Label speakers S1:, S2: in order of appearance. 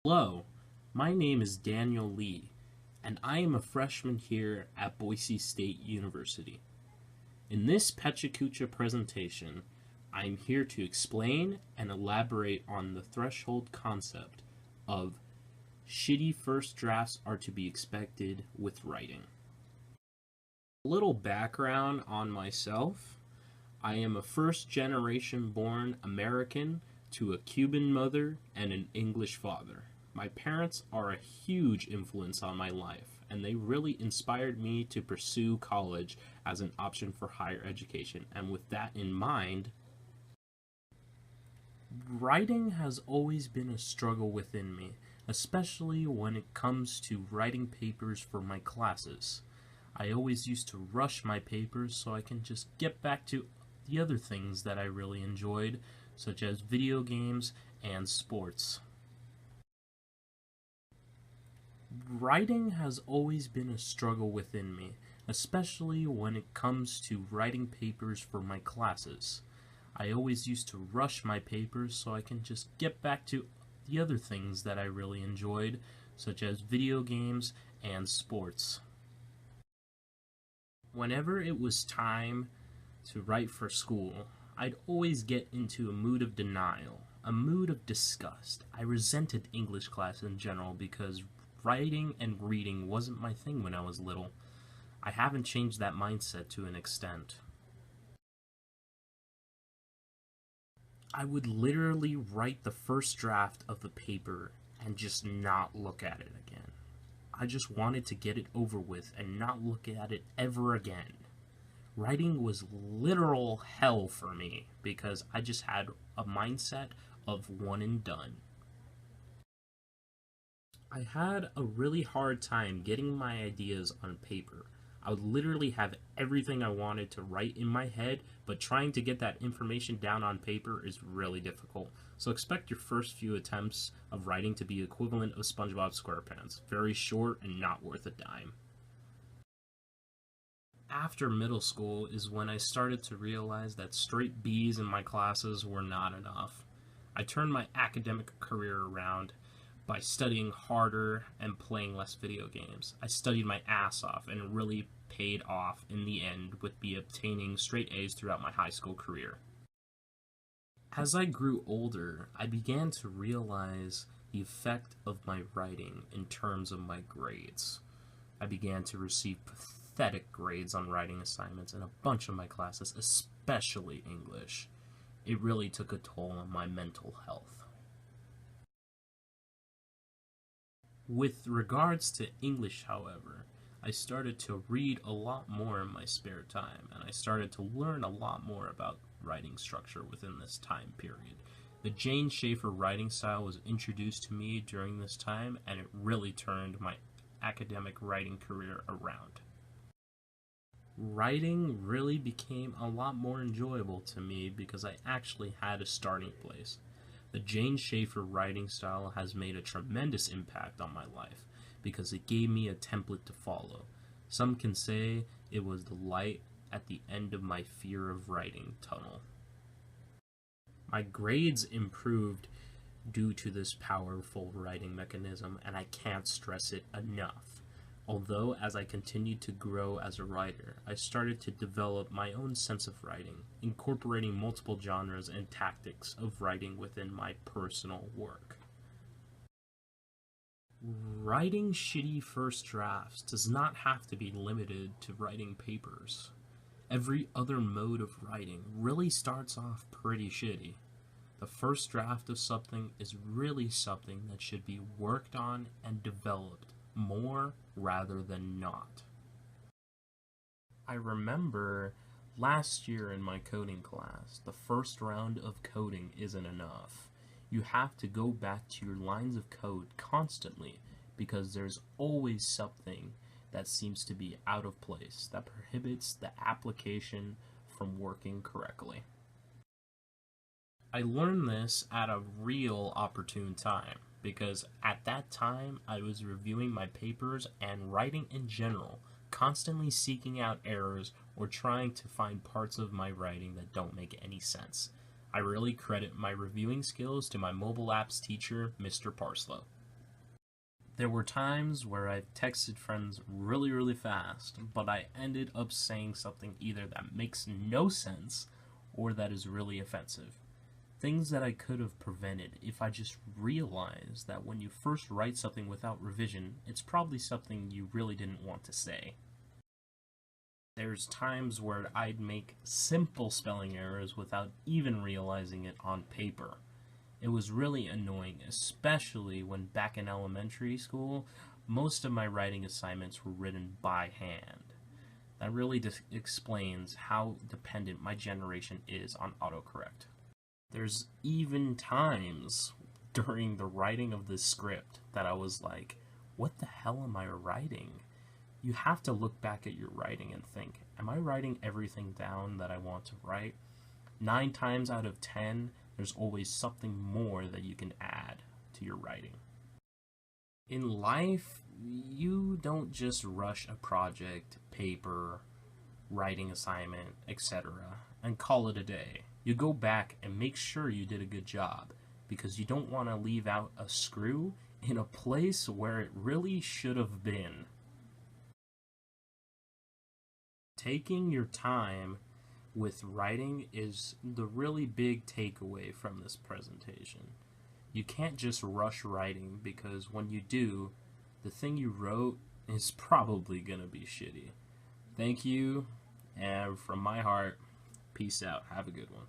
S1: Hello, my name is Daniel Lee, and I am a freshman here at Boise State University. In this Pecha Kucha presentation, I am here to explain and elaborate on the threshold concept of shitty first drafts are to be expected with writing. A little background on myself. I am a first-generation born American to a Cuban mother and an English father. My parents are a huge influence on my life, and they really inspired me to pursue college as an option for higher education. And with that in mind, writing has always been a struggle within me, especially when it comes to writing papers for my classes. I always used to rush my papers so I can just get back to the other things that I really enjoyed, such as video games and sports. Writing has always been a struggle within me, especially when it comes to writing papers for my classes. I always used to rush my papers so I can just get back to the other things that I really enjoyed, such as video games and sports. Whenever it was time to write for school, I'd always get into a mood of denial, a mood of disgust. I resented English class in general because writing and reading wasn't my thing when I was little. I haven't changed that mindset to an extent. I would literally write the first draft of the paper and just not look at it again. I just wanted to get it over with and not look at it ever again. Writing was literal hell for me because I just had a mindset of one and done. I had a really hard time getting my ideas on paper. I would literally have everything I wanted to write in my head, but trying to get that information down on paper is really difficult. So expect your first few attempts of writing to be equivalent of SpongeBob SquarePants. Very short and not worth a dime. After middle school is when I started to realize that straight B's in my classes were not enough. I turned my academic career around by studying harder and playing less video games. I studied my ass off and it really paid off in the end with me obtaining straight A's throughout my high school career. As I grew older, I began to realize the effect of my writing in terms of my grades. I began to receive pathetic grades on writing assignments in a bunch of my classes, especially English. It really took a toll on my mental health. With regards to English, however, I started to read a lot more in my spare time, and I started to learn a lot more about writing structure within this time period. The Jane Schaefer writing style was introduced to me during this time, and it really turned my academic writing career around. Writing really became a lot more enjoyable to me because I actually had a starting place. The Jane Schaefer writing style has made a tremendous impact on my life because it gave me a template to follow. Some can say it was the light at the end of my fear of writing tunnel. My grades improved due to this powerful writing mechanism, and I can't stress it enough. Although, as I continued to grow as a writer, I started to develop my own sense of writing, incorporating multiple genres and tactics of writing within my personal work. Writing shitty first drafts does not have to be limited to writing papers. Every other mode of writing really starts off pretty shitty. The first draft of something is really something that should be worked on and developed more rather than not. I remember last year in my coding class, the first round of coding isn't enough. You have to go back to your lines of code constantly because there's always something that seems to be out of place that prohibits the application from working correctly. I learned this at a real opportune time because at that time I was reviewing my papers and writing in general, constantly seeking out errors or trying to find parts of my writing that don't make any sense. I really credit my reviewing skills to my mobile apps teacher, Mr. Parslow. There were times where I texted friends really, really fast, but I ended up saying something either that makes no sense or that is really offensive. Things that I could have prevented if I just realized that when you first write something without revision, it's probably something you really didn't want to say. There's times where I'd make simple spelling errors without even realizing it on paper. It was really annoying, especially when back in elementary school, most of my writing assignments were written by hand. That really explains how dependent my generation is on autocorrect. There's even times during the writing of this script that I was like, what the hell am I writing? You have to look back at your writing and think, am I writing everything down that I want to write? 9 times out of 10, there's always something more that you can add to your writing. In life, you don't just rush a project, paper, writing assignment, etc., and call it a day. You go back and make sure you did a good job, because you don't want to leave out a screw in a place where it really should have been. Taking your time with writing is the really big takeaway from this presentation. You can't just rush writing, because when you do, the thing you wrote is probably gonna be shitty. Thank you, and from my heart, peace out. Have a good one.